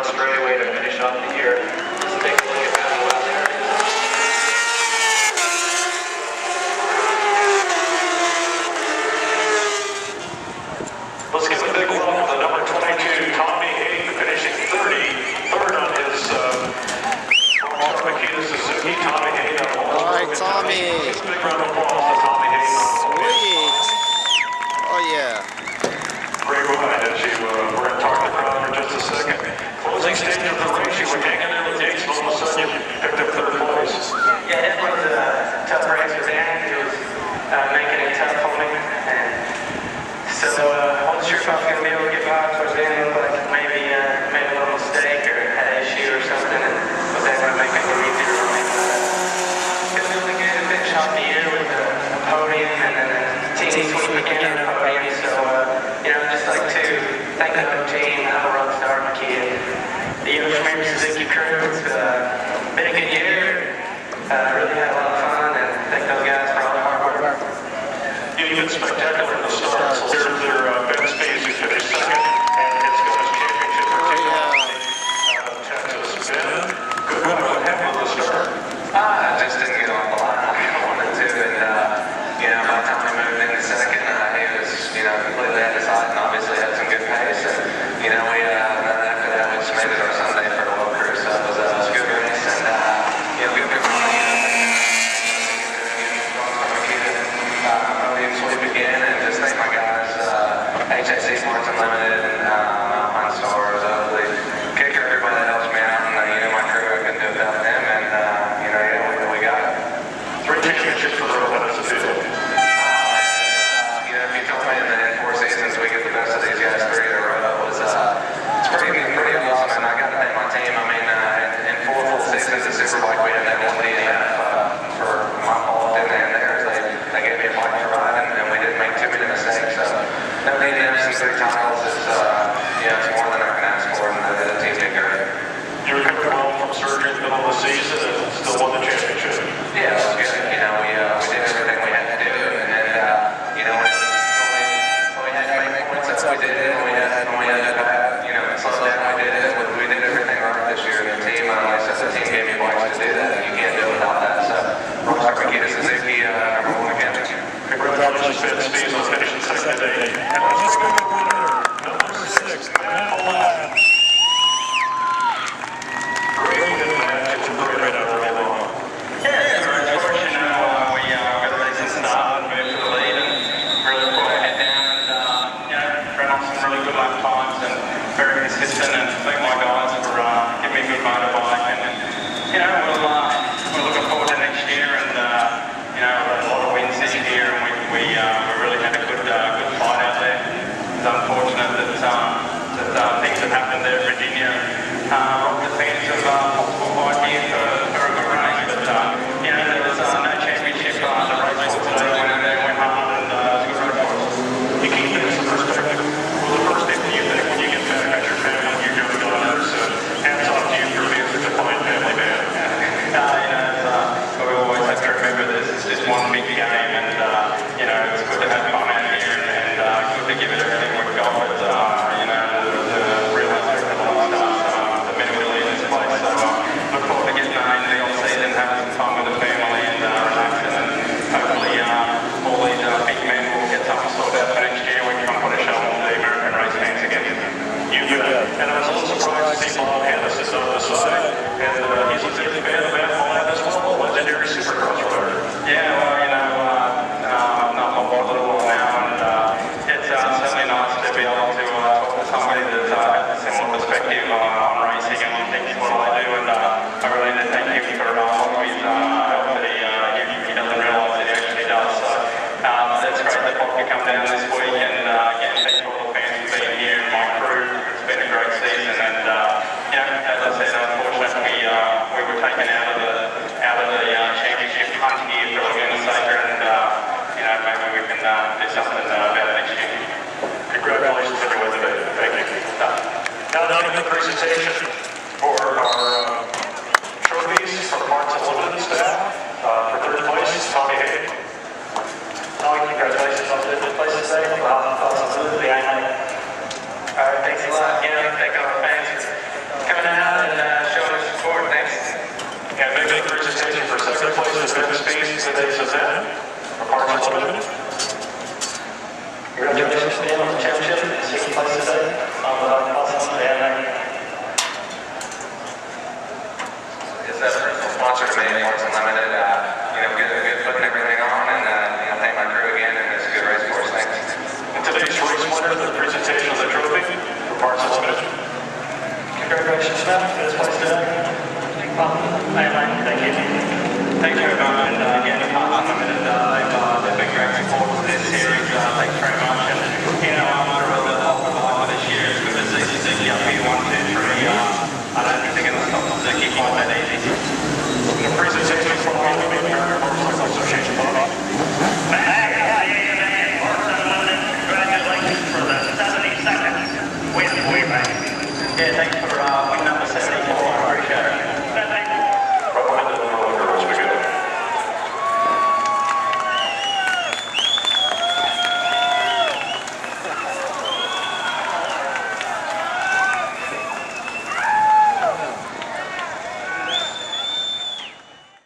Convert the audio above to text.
straightaway to finish off the year. Let's take a look at that out there. Let's give a big welcome to the number 22, Tommy Hayden, finishing 33rd on his Rockstar Makita Suzuki. Tommy Hayden. All right, Tommy. Big round of applause to Tommy Hayden. Sweet. Oh yeah. Great ride as we're going to talk to the crowd for just a second. Closing stage of the race, you were hanging there with Yates, all of a sudden you picked up third place. Yeah, it was a tough race for Dan. He was making it tough for me. And so I wasn't sure if I was going to be able to get by towards the end. Looked like maybe made a little mistake or had an issue or something, and was able to make it a little easier for me. It's really good to finish off the year with a podium and then a team sweep again on a podium. So, just like to thank the whole team, the Rockstar Makita, the Yosemite Suzuki crew. It's been a good year. Really had a lot of fun, and thank those guys for all the hard work. You've been spectacular from the start. So here's their Mladin Spies who finished second, and it's got his championship for team out of Texas. Ben, good one. What happened with the start? I just didn't get off the line like I wanted to, and by the time we moved into second, he was completely undecided and obviously had some good pace. And we after that we just made it our Sunday for the low crew, so it was a good race, and good podium sweep again, and just thank my guys, HAC Sports Unlimited and Alpine Stars, the kicker, everybody that helps me out, and my crew, I couldn't do it without them, and we got it. 3 championships for the row. How does it feel? If you told me in 4 seasons we get the best of these guys 3 in a row, it's pretty awesome, and I got to thank my team. I mean, in 4 full seasons of Superbike, we didn't have one DNF for my fault and theirs. They gave me a bike to ride, and we didn't make too many mistakes. So no DNFs and 3 titles. It's more than I can ask for, and the team did great. You recovered well from surgery in the middle of the season and still won the championship. Yeah, it was good. We did everything we had to do, and then when we had to make points, that's what we did. And we had to slow down. We did everything right this year. And the team, like I said, the team gave me bikes to do that, and you can't do it without that. So Rockstar Makita Suzuki, number 1 again. Congratulations, Mladin Spies, on finishing second today. And let's go to winner, number 6, Mladin. Great match. It's a great out there all along. Yeah, very fortunate. We got the racing start and moved to the lead, and really put our head down and ran off some really good lap times and very consistent. And thank my guys for giving me a good motorbike. And we're looking forward to next year, and a lot of wins this year, and we really had a good fight out there. It's unfortunate that things have happened there in Virginia. Rockers fans have possible fight here for a good race, but there was no championship. The race for today went hard, and it was a good race for us. You keep things in perspective. Well, the first thing you think when you get back at your family, your young daughters, hats off to you for being such a fine family man. We always have to remember this is just one big game, and it's good to have fun out here, and good to give it everything we've got. But the real aspect of all stuff, the minimally in this place. So look forward to getting into the off-season, having some time with the family, and relaxing, and hopefully all these big men will get something sorted out for next year. We can put a show on the American race fans again. You bet. And I was a little surprised to see Bob Hannes is on the side, and he's a big fan of Mladin as well, legendary supercross rider. Yeah, well, I've known him for a little while now, and it's certainly nice to be able to talk to somebody that has a similar perspective on racing and on things what I do, and I really need to thank him for all of his help that he doesn't realise that he actually does. So it's great that Bob could come down this week and get thank all the fans for being here, and my crew. It's been a great season, and as I said, unfortunately we were taken out of the championship hunt here for Laguna Seca, and maybe we can do something about it next year. Congratulations anyway today. Thank you. Now to the presentation for our trophies from Mark's Unlimited staff. For third place, Tommy Hayden. Tommy, congratulations on third place today. Absolutely, I know. All right, thanks a lot. Thank all our fans for coming Limited. Congratulations, Dan, on the championship. Second place today on the AMA. It's a personal sponsor to me, Sports Unlimited. Good putting everything on, and thank my crew again, and it's a good race for us. Thanks. And today's race winner, the presentation of the trophy for Parts Unlimited. Congratulations, Matt. First place today. Thank you. Thank you, everyone. And again, Parts Unlimited, they've been great support for this series. Thanks very much. And, I'm thrilled that I'll provide for this year. It's good to see Suzuki up here, 1, 2, 3. I don't think they're going to stop Suzuki quite that easy. The presentation from the American Motorcycle Association. Yeah, thanks for win number 70.